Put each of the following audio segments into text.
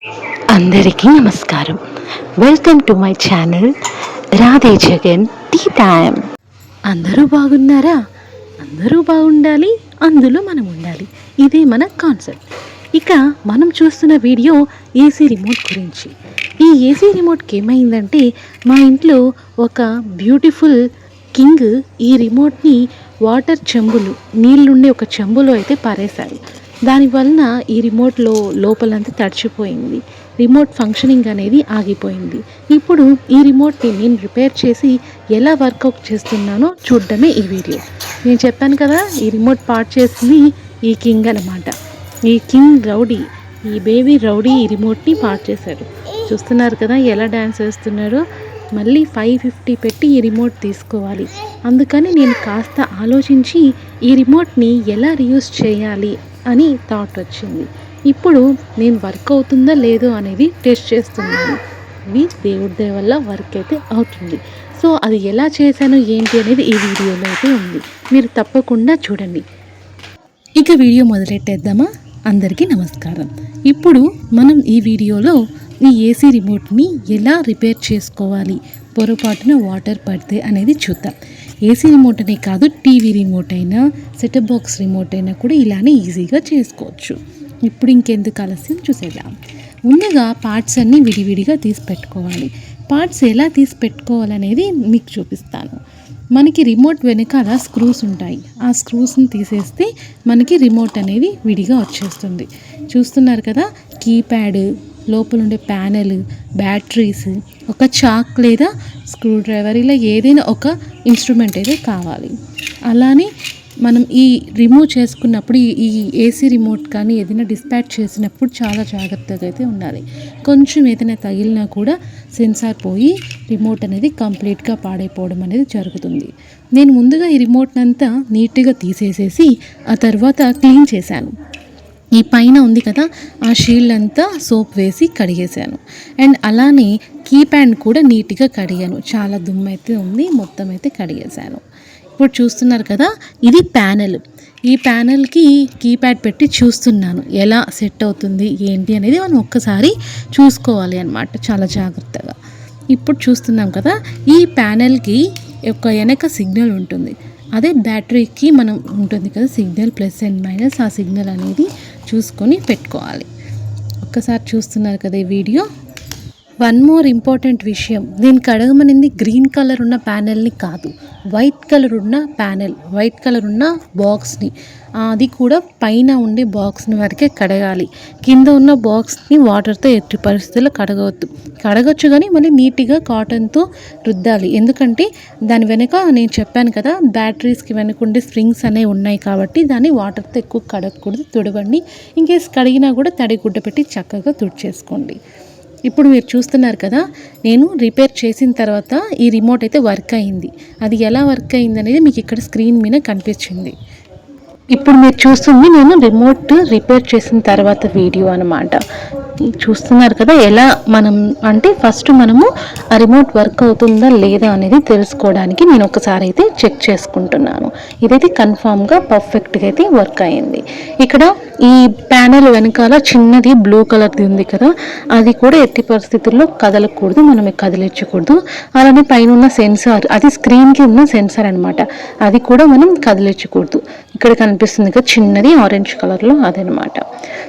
అందరికీ నమస్కారం. Welcome to my channel Radhe Jagan tea time. అందరూ బాగున్నారా? అందరూ బాగుండాలి, అందులో మనం ఉండాలి. ఇదే మన కాన్సెప్ట్. ఇక మనం చూస్తున్న వీడియో ఏసీ రిమోట్ గురించి. ఈ ఏసీ రిమోట్కి ఏమైందంటే, మా ఇంట్లో ఒక బ్యూటిఫుల్ కింగ్ ఈ రిమోట్ని వాటర్ చెంబులు, నీళ్ళుండే ఒక చెంబులో అయితే పారేశారు. దానివలన ఈ రిమోట్లో లోపలంతా తడిచిపోయింది. రిమోట్ ఫంక్షనింగ్ అనేది ఆగిపోయింది. ఇప్పుడు ఈ రిమోట్ని నేను రిపేర్ చేసి ఎలా వర్కౌట్ చేస్తున్నానో చూడడమే ఈ వీడియో. నేను చెప్పాను కదా, ఈ రిమోట్ పార్ట్ చేసింది ఈ కింగ్ అన్నమాట. ఈ కింగ్ రౌడీ, ఈ బేబీ రౌడీ ఈ రిమోట్ని పార్ట్ చేశాడు. చూస్తున్నారు కదా ఎలా డ్యాన్స్ వేస్తున్నాడో. మళ్ళీ 550 పెట్టి ఈ రిమోట్ తీసుకోవాలి. అందుకని నేను కాస్త ఆలోచించి ఈ రిమోట్ని ఎలా రీయూజ్ చేయాలి అని థాట్ వచ్చింది. ఇప్పుడు నేను వర్క్ అవుతుందా లేదో అనేది టెస్ట్ చేస్తున్నాను. ఇది దేవుడి దయ వల్ల వర్క్ అయితే అవుతుంది. సో అది ఎలా చేశాను ఏంటి అనేది ఈ వీడియోలో అయితే ఉంది. మీరు తప్పకుండా చూడండి. ఇక వీడియో మొదలెట్టేద్దామా? అందరికీ నమస్కారం. ఇప్పుడు మనం ఈ వీడియోలో ఈ ఏసీ రిమోట్ని ఎలా రిపేర్ చేసుకోవాలి, పొరపాటున వాటర్ పడితే అనేది చూద్దాం. ఏసీ రిమోట్ అనే కాదు, టీవీ రిమోట్ అయినా, సెటప్ బాక్స్ రిమోట్ అయినా కూడా ఇలానే ఈజీగా చేసుకోవచ్చు. ఇప్పుడు ఇంకెందుకు ఆలస్యం చూసేద్దాం. ముందుగా పార్ట్స్ అన్నీ విడివిడిగా తీసి పెట్టుకోవాలి. పార్ట్స్ ఎలా తీసి పెట్టుకోవాలనేది మీకు చూపిస్తాను. మనకి రిమోట్ వెనకాల స్క్రూస్ ఉంటాయి. ఆ స్క్రూస్ని తీసేస్తే మనకి రిమోట్ అనేది విడిగా వచ్చేస్తుంది. చూస్తున్నారు కదా, కీప్యాడ్, లోపల ఉండే ప్యానెల్, బ్యాటరీస్, ఒక చాక్ లేదా స్క్రూ డ్రైవర్, ఇలా ఏదైనా ఒక ఇన్స్ట్రుమెంట్ అయితే కావాలి. అలానే మనం ఈ రిమూవ్ చేసుకున్నప్పుడు ఈ ఏసీ రిమోట్ కానీ ఏదైనా డిస్పాచ్ చేసినప్పుడు చాలా జాగ్రత్తగా అయితే ఉండాలి. కొంచెం ఏదైనా తగిలినా కూడా సెన్సార్ పోయి రిమోట్ అనేది కంప్లీట్గా పాడైపోవడం అనేది జరుగుతుంది. నేను ముందుగా ఈ రిమోట్ని అంతా నీట్గా తీసేసేసి ఆ తర్వాత క్లీన్ చేశాను. ఈ పైన ఉంది కదా, ఆ షీల్డ్ అంతా సోప్ వేసి కడిగేశాను. అండ్ అలానే కీప్యాడ్ కూడా నీట్గా కడిగాను. చాలా దుమ్ము అయితే ఉంది, మొత్తం అయితే కడిగేశాను. ఇప్పుడు చూస్తున్నారు కదా, ఇది ప్యానెల్. ఈ ప్యానెల్కి కీప్యాడ్ పెట్టి చూస్తున్నాను ఎలా సెట్ అవుతుంది ఏంటి అనేది మనం ఒక్కసారి చూసుకోవాలి అన్నమాట, చాలా జాగ్రత్తగా. ఇప్పుడు చూస్తున్నాం కదా, ఈ ప్యానెల్కి ఒక వెనక సిగ్నల్ ఉంటుంది. అదే బ్యాటరీకి మనం ఉంటుంది కదా సిగ్నల్, ప్లస్ అండ్ మైనస్, ఆ సిగ్నల్ అనేది చూసుకొని పెట్టుకోవాలి. ఒక్కసారి చూస్తున్నారు కదా ఈ వీడియో. వన్ మోర్ ఇంపార్టెంట్ విషయం, దీనికి అడగమనింది గ్రీన్ కలర్ ఉన్న ప్యానెల్ని కాదు, వైట్ కలర్ ఉన్న ప్యానెల్, వైట్ కలర్ ఉన్న బాక్స్ని. అది కూడా పైన ఉండే బాక్స్ని వరకే కడగాలి. కింద ఉన్న బాక్స్ని వాటర్తో ఎట్టి పరిస్థితుల్లో కడగవద్దు. కడగచ్చు కానీ మళ్ళీ నీట్గా కాటన్తో రుద్దాలి. ఎందుకంటే దాని వెనక నేను చెప్పాను కదా, బ్యాటరీస్కి వెనక ఉండే స్ప్రింగ్స్ అనేవి ఉన్నాయి కాబట్టి దాన్ని వాటర్తో ఎక్కువ కడగకూడదు. తుడవండి. ఇంకేస్ కడిగినా కూడా తడి గుడ్డ పెట్టి చక్కగా తుడిచేసుకోండి. ఇప్పుడు మీరు చూస్తున్నారు కదా, నేను రిపేర్ చేసిన తర్వాత ఈ రిమోట్ అయితే వర్క్ అయింది. అది ఎలా వర్క్ అయింది అనేది మీకు ఇక్కడ స్క్రీన్ మీద కనిపించింది. ఇప్పుడు మీరు చూస్తుంది నేను రిమోట్ రిపేర్ చేసిన తర్వాత వీడియో అన్నమాట. చూస్తున్నారు కదా ఎలా మనం అంటే ఫస్ట్ మనము ఆ రిమోట్ వర్క్ అవుతుందా లేదా అనేది తెలుసుకోవడానికి నేను ఒకసారి అయితే చెక్ చేసుకుంటున్నాను. ఇదైతే కన్ఫామ్గా పర్ఫెక్ట్గా అయితే వర్క్ అయింది. ఇక్కడ ఈ ప్యానెల్ వెనకాల చిన్నది బ్లూ కలర్ది ఉంది కదా, అది కూడా ఎట్టి పరిస్థితుల్లో కదలకూడదు, మనం కదిలించకూడదు. అలానే పైన ఉన్న సెన్సార్, అది స్క్రీన్కి ఉన్న సెన్సార్ అనమాట, అది కూడా మనం కదిలించకూడదు. ఇక్కడ కనిపిస్తుంది కదా చిన్నది ఆరెంజ్ కలర్లో, అదనమాట.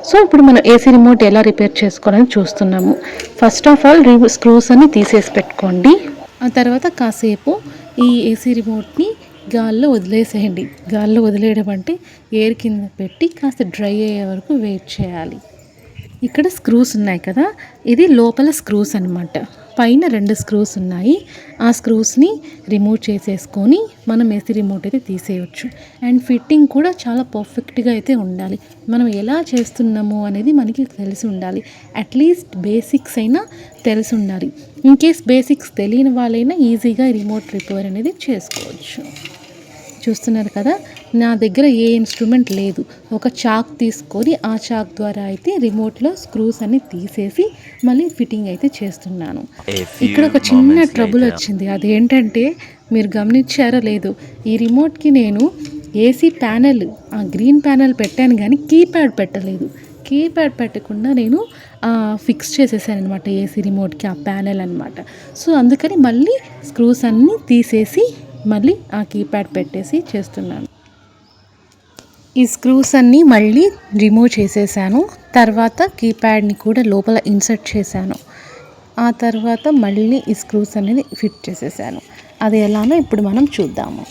సో ఇప్పుడు మనం ఏసీ రిమోట్ ఎలా రిపేర్ చేసుకోవాలని చూస్తున్నాము. ఫస్ట్ ఆఫ్ ఆల్ స్క్రూస్ అన్ని తీసేసి పెట్టుకోండి. ఆ తర్వాత కాసేపు ఈ ఏసీ రిమోట్ని గాల్లో వదిలేసేయండి. గాల్లో వదిలేయడం అంటే ఎయిర్ కింద పెట్టి కాస్త డ్రై అయ్యే వరకు వెయిట్ చేయాలి. ఇక్కడ స్క్రూస్ ఉన్నాయి కదా, ఇది లోపల స్క్రూస్ అన్నమాట. పైన 2 స్క్రూస్ ఉన్నాయి. ఆ స్క్రూస్ని రిమూవ్ చేసేసుకొని మనం ఏసీ రిమోట్ అయితే తీసేయచ్చు. అండ్ ఫిట్టింగ్ కూడా చాలా పర్ఫెక్ట్గా అయితే ఉండాలి. మనం ఎలా చేస్తున్నాము అనేది మనకి తెలిసి ఉండాలి. అట్లీస్ట్ బేసిక్స్ అయినా తెలిసి ఉండాలి. ఇన్కేస్ బేసిక్స్ తెలియని వాళ్ళైనా ఈజీగా రిమోట్ రిపేర్ అనేది చేసుకోవచ్చు. చూస్తున్నారు కదా, నా దగ్గర ఏ ఇన్స్ట్రుమెంట్ లేదు. ఒక చాక్ తీసుకొని ఆ చాక్ ద్వారా అయితే రిమోట్లో స్క్రూస్ అన్ని తీసేసి మళ్ళీ ఫిట్టింగ్ అయితే చేస్తున్నాను. ఇక్కడ ఒక చిన్న ట్రబుల్ వచ్చింది. అదేంటంటే మీరు గమనించారో లేదో, ఈ రిమోట్కి నేను ఏసీ ప్యానెల్, ఆ గ్రీన్ ప్యానెల్ పెట్టాను కానీ కీప్యాడ్ పెట్టలేదు. కీప్యాడ్ పెట్టకుండా నేను ఫిక్స్ చేసేసాను అనమాట ఏసీ రిమోట్కి ఆ ప్యానెల్ అనమాట. సో అందుకని మళ్ళీ స్క్రూస్ అన్నీ తీసేసి మళ్ళీ ఆ కీప్యాడ్ పెట్టేసి చేస్తున్నాను. ఈ స్క్రూస్ అన్నీ మళ్ళీ రిమూవ్ చేసేసాను. తర్వాత కీప్యాడ్ని కూడా లోపల ఇన్సర్ట్ చేశాను. ఆ తర్వాత మళ్ళీ ఈ స్క్రూస్ అనేది ఫిట్ చేసేసాను. అది ఎలానో ఇప్పుడు మనం చూద్దాము.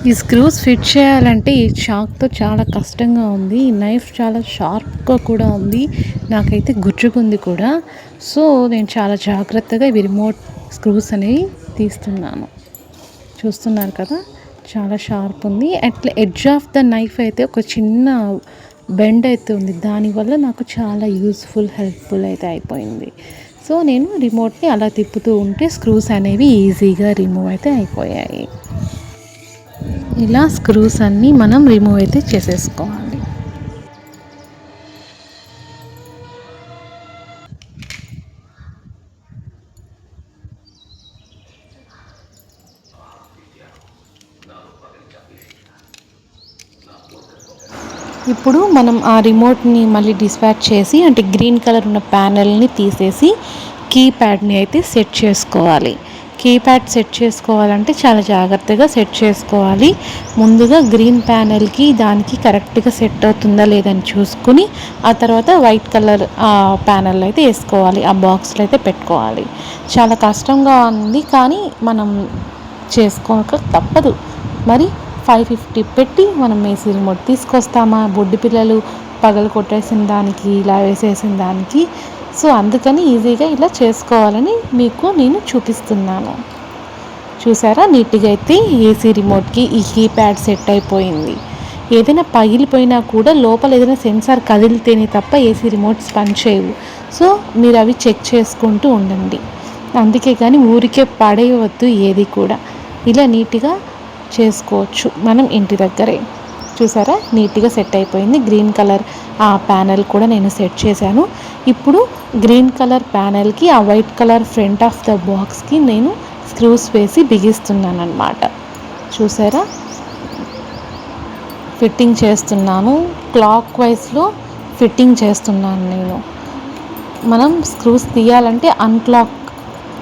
ఈ స్క్రూస్ ఫిట్ చేయాలంటే ఈ చాక్తో చాలా కష్టంగా ఉంది. ఈ నైఫ్ చాలా షార్ప్గా కూడా ఉంది, నాకైతే గుచ్చుకుంది కూడా. సో నేను చాలా జాగ్రత్తగా ఇవి రిమోట్ స్క్రూస్ అనేవి తీస్తున్నాను. చూస్తున్నారు కదా, చాలా షార్ప్ ఉంది. అట్లా ఎడ్జ్ ఆఫ్ ద నైఫ్ అయితే ఒక చిన్న బెండ్ అయితే ఉంది. దానివల్ల నాకు చాలా యూస్ఫుల్, హెల్ప్ఫుల్ అయితే అయిపోయింది. సో నేను రిమోట్ని అలా తిప్పుతూ ఉంటే స్క్రూస్ అనేవి ఈజీగా రిమూవ్ అయితే అయిపోయాయి. ఇలా స్క్రూస్ అన్నీ మనం రిమూవ్ అయితే చేసేసుకోవాలి. ఇప్పుడు మనం ఆ రిమోట్ని మళ్ళీ డిస్పాచ్ చేసి, అంటే గ్రీన్ కలర్ ఉన్న ప్యానెల్ని తీసేసి కీప్యాడ్ని అయితే సెట్ చేసుకోవాలి. కీప్యాడ్ సెట్ చేసుకోవాలంటే చాలా జాగ్రత్తగా సెట్ చేసుకోవాలి. ముందుగా గ్రీన్ ప్యానెల్కి దానికి కరెక్ట్గా సెట్ అవుతుందా లేదని చూసుకుని ఆ తర్వాత వైట్ కలర్ ప్యానెల్ అయితే వేసుకోవాలి, ఆ బాక్స్లో అయితే పెట్టుకోవాలి. చాలా కష్టంగా ఉంది కానీ మనం చేసుకోక తప్పదు. మరి 550 పెట్టి మనం ఏసీ రిమోట్ తీసుకొస్తామా? బొడ్డు పిల్లలు పగలు కొట్టేసిన దానికి, ఇలా వేసేసిన దానికి. సో అందుకని ఈజీగా ఇలా చేసుకోవాలని మీకు నేను చూపిస్తున్నాను. చూసారా, నీట్గా అయితే ఏసీ రిమోట్కి ఈ కీప్యాడ్ సెట్ అయిపోయింది. ఏదైనా పగిలిపోయినా కూడా లోపల ఏదైనా సెన్సార్ కదిలితేనే తప్ప ఏసీ రిమోట్స్ పనిచేయవు. సో మీరు అవి చెక్ చేసుకుంటూ ఉండండి. అందుకే కానీ ఊరికే పడేయవద్దు ఏది కూడా. ఇలా నీట్గా చేసుకోవచ్చు మనం ఇంటి దగ్గరే. చూసారా, నీట్గా సెట్ అయిపోయింది. గ్రీన్ కలర్ ఆ ప్యానెల్ కూడా నేను సెట్ చేశాను. ఇప్పుడు గ్రీన్ కలర్ ప్యానెల్కి ఆ white colour front of the బాక్స్కి నేను స్క్రూస్ వేసి బిగిస్తున్నాను అన్నమాట. చూసారా, ఫిట్టింగ్ చేస్తున్నాను. క్లాక్ వైజ్లో ఫిట్టింగ్ చేస్తున్నాను నేను. మనం స్క్రూస్ తీయాలంటే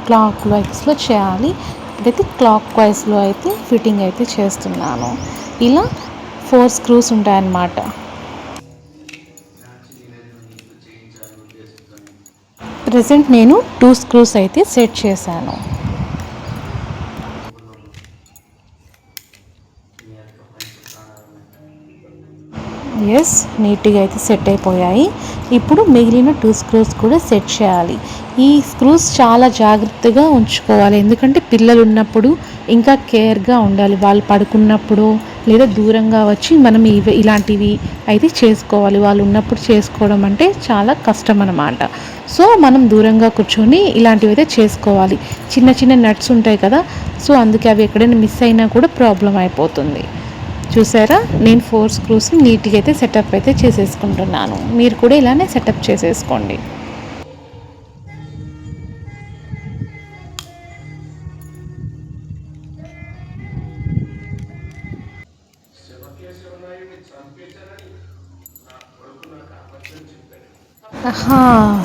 క్లాక్ వైజ్లో చేయాలి. ఇప్పుడైతే క్లాక్ వైజ్లో అయితే ఫిట్టింగ్ అయితే చేస్తున్నాను. ఇలా 4 స్క్రూస్ ఉంటాయన్నమాట. ప్రెజెంట్ నేను 2 స్క్రూస్ అయితే సెట్ చేశాను. ఎస్, నీట్గా అయితే సెట్ అయిపోయాయి. ఇప్పుడు మిగిలిన 2 స్క్రూస్ కూడా సెట్ చేయాలి. ఈ స్క్రూస్ చాలా జాగ్రత్తగా ఉంచుకోవాలి, ఎందుకంటే పిల్లలు ఉన్నప్పుడు ఇంకా కేర్గా ఉండాలి. వాళ్ళు పడుకున్నప్పుడు లేదా దూరంగా వచ్చి మనం ఇలాంటివి అయితే చేసుకోవాలి. వాళ్ళు ఉన్నప్పుడు చేసుకోవడం అంటే చాలా కష్టం అన్నమాట. సో మనం దూరంగా కూర్చొని ఇలాంటివి అయితే చేసుకోవాలి. చిన్న చిన్న నట్స్ ఉంటాయి కదా, సో అందుకే అవి ఎక్కడైనా మిస్ అయినా కూడా ప్రాబ్లం అయిపోతుంది. చూసారా, నేను 4 స్క్రూస్ని నీట్గా అయితే సెటప్ అయితే చేసేసుకుంటున్నాను. మీరు కూడా ఇలానే సెటప్ చేసేసుకోండి.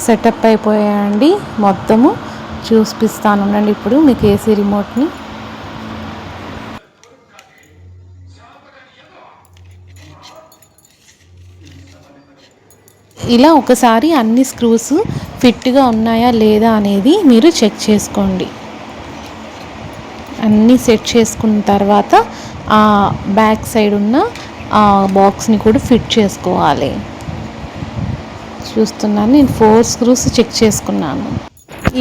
సెటప్ అయిపోయాయండి మొత్తము. చూపిస్తాను ఇప్పుడు మీకు ఏసీ రిమోట్ని. ఇలా ఒకసారి అన్ని స్క్రూస్ ఫిట్గా ఉన్నాయా లేదా అనేది మీరు చెక్ చేసుకోండి. అన్నీ సెట్ చేసుకున్న తర్వాత ఆ బ్యాక్ సైడ్ ఉన్న ఆ బాక్స్ని కూడా ఫిట్ చేసుకోవాలి. చూస్తున్నాను, నేను 4 స్క్రూస్ చెక్ చేసుకున్నాను.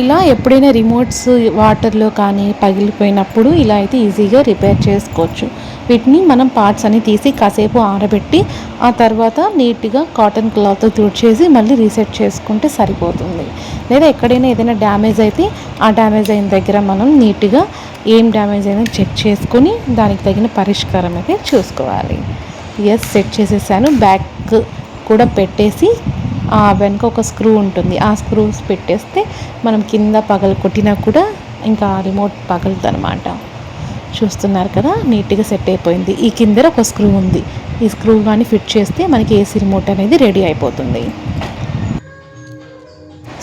ఇలా ఎప్పుడైనా రిమోట్స్ వాటర్లో కానీ పగిలిపోయినప్పుడు ఇలా అయితే ఈజీగా రిపేర్ చేసుకోవచ్చు. వీటిని మనం పార్ట్స్ అని తీసి కాసేపు ఆరబెట్టి ఆ తర్వాత నీట్గా కాటన్ క్లాత్ తుడిచేసి మళ్ళీ రీసెట్ చేసుకుంటే సరిపోతుంది. లేదా ఎక్కడైనా ఏదైనా డ్యామేజ్ అయితే ఆ డ్యామేజ్ అయిన దగ్గర మనం నీట్గా ఏం డ్యామేజ్ అయినా చెక్ చేసుకొని దానికి తగిన పరిష్కారం అయితే చూసుకోవాలి. ఎస్ సెట్ చేసేసాను. బ్యాక్ కూడా పెట్టేసి వెనక ఒక స్క్రూ ఉంటుంది, ఆ స్క్రూస్ పెట్టేస్తే మనం కింద పగలు కొట్టినా కూడా ఇంకా రిమోట్ పగలదు అనమాట. చూస్తున్నారు కదా, నీట్గా సెట్ అయిపోయింది. ఈ కింద ఒక స్క్రూ ఉంది, ఈ స్క్రూ కానీ ఫిట్ చేస్తే మనకి ఏసీ రిమోట్ అనేది రెడీ అయిపోతుంది.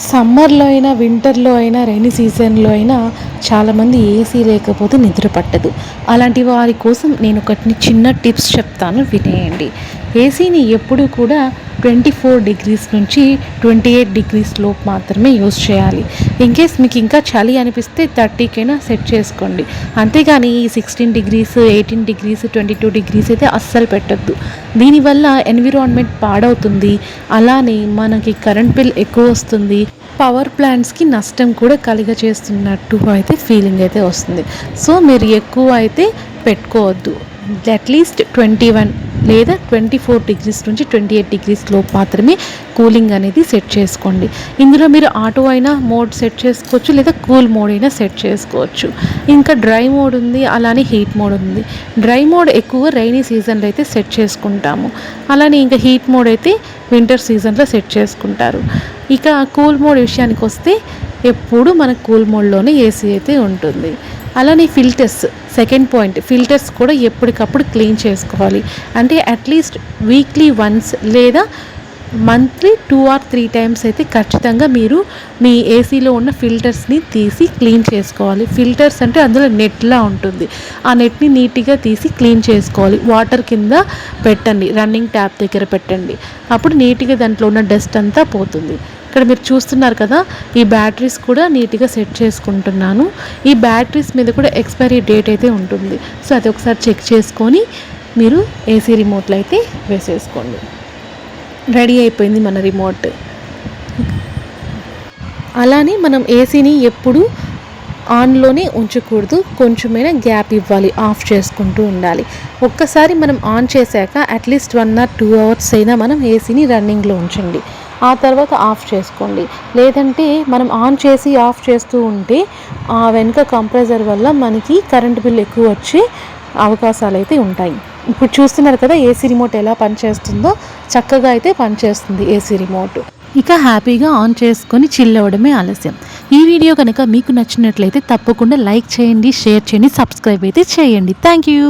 సమ్మర్లో అయినా వింటర్లో అయినా రైనీ సీజన్లో అయినా చాలామంది ఏసీ లేకపోతే నిద్ర పట్టదు. అలాంటి వారి కోసం నేను ఒకటి చిన్న టిప్స్ చెప్తాను, వినేయండి. ఏసీని ఎప్పుడు కూడా 24 డిగ్రీస్ నుంచి 28 డిగ్రీస్ లోపు మాత్రమే యూజ్ చేయాలి. ఇన్కేస్ మీకు ఇంకా చలి అనిపిస్తే 30కైనా సెట్ చేసుకోండి. అంతేగాని 16 డిగ్రీస్ 18 డిగ్రీస్ 22 డిగ్రీస్ అయితే అస్సలు పెట్టద్దు. దీనివల్ల ఎన్విరాన్మెంట్ పాడవుతుంది, అలానే మనకి కరెంట్ బిల్ ఎక్కువ వస్తుంది, పవర్ ప్లాంట్స్కి నష్టం కూడా కలిగజేస్తున్నట్టు అయితే ఫీలింగ్ అయితే వస్తుంది. సో మీరు ఎక్కువ అయితే పెట్టుకోవద్దు. అట్లీస్ట్ 21 లేదా 24 డిగ్రీస్ నుంచి 28 డిగ్రీస్ లోపు మాత్రమే కూలింగ్ అనేది సెట్ చేసుకోండి. ఇందులో మీరు ఆటో అయినా మోడ్ సెట్ చేసుకోవచ్చు, లేదా కూల్ మోడ్ అయినా సెట్ చేసుకోవచ్చు. ఇంకా డ్రై మోడ్ ఉంది, అలానే హీట్ మోడ్ ఉంది. డ్రై మోడ్ ఎక్కువ రైనీ సీజన్లో అయితే సెట్ చేసుకుంటాము, అలానే ఇంకా హీట్ మోడ్ అయితే వింటర్ సీజన్లో సెట్ చేసుకుంటారు. ఇక కూల్ మోడ్ విషయానికి వస్తే ఎప్పుడు మనకు కూల్ మోడ్లోనే ఏసీ అయితే ఉంటుంది. అలానే ఫిల్టర్స్, సెకండ్ పాయింట్, ఫిల్టర్స్ కూడా ఎప్పటికప్పుడు క్లీన్ చేసుకోవాలి. అంటే అట్లీస్ట్ వీక్లీ వన్స్ లేదా మంత్లీ 2 or 3 టైమ్స్ అయితే ఖచ్చితంగా మీరు మీ ఏసీలో ఉన్న ఫిల్టర్స్ని తీసి క్లీన్ చేసుకోవాలి. ఫిల్టర్స్ అంటే అందులో నెట్లా ఉంటుంది, ఆ నెట్ని నీట్గా తీసి క్లీన్ చేసుకోవాలి. వాటర్ కింద పెట్టండి, రన్నింగ్ ట్యాప్ దగ్గర పెట్టండి, అప్పుడు నీట్గా దాంట్లో ఉన్న డస్ట్ అంతా పోతుంది. ఇక్కడ మీరు చూస్తున్నారు కదా, ఈ బ్యాటరీస్ కూడా నీట్గా సెట్ చేసుకుంటున్నాను. ఈ బ్యాటరీస్ మీద కూడా ఎక్స్పైరీ డేట్ అయితే ఉంటుంది, సో అది ఒకసారి చెక్ చేసుకొని మీరు ఏసీ రిమోట్లో అయితే వేసేసుకోండి. రెడీ అయిపోయింది మన రిమోట్. అలానే మనం ఏసీని ఎప్పుడు ఆన్లోనే ఉంచకూడదు, కొంచెమైనా గ్యాప్ ఇవ్వాలి, ఆఫ్ చేసుకుంటూ ఉండాలి. ఒక్కసారి మనం ఆన్ చేశాక అట్లీస్ట్ 1 or 2 అవర్స్ అయినా మనం ఏసీని రన్నింగ్లో ఉంచండి, ఆ తర్వాత ఆఫ్ చేసుకోండి. లేదంటే మనం ఆన్ చేసి ఆఫ్ చేస్తూ ఉంటే ఆ వెనుక కంప్రెసర్ వల్ల మనకి కరెంట్ బిల్ ఎక్కువ వచ్చే అవకాశాలు అయితే ఉంటాయి. ఇప్పుడు చూస్తున్నారు కదా ఏసీ రిమోట్ ఎలా పనిచేస్తుందో, చక్కగా అయితే పనిచేస్తుంది ఏసీ రిమోట్. ఇక హ్యాపీగా ఆన్ చేసుకొని చిల్ అవ్వడమే ఆలస్యం. ఈ వీడియో కనుక మీకు నచ్చినట్లయితే తప్పకుండా లైక్ చేయండి, షేర్ చేయండి, సబ్స్క్రైబ్ అయితే చేయండి. Thank you.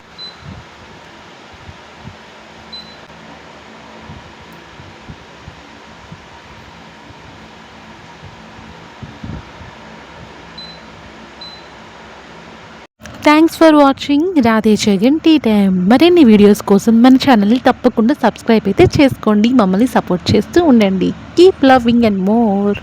Thanks for watching Radhe Jagan tea time. మరిన్ని వీడియోస్ కోసం మన ఛానల్ని తప్పకుండా సబ్స్క్రైబ్ అయితే చేసుకోండి, మమ్మల్ని సపోర్ట్ చేస్తూ ఉండండి. Keep loving and more.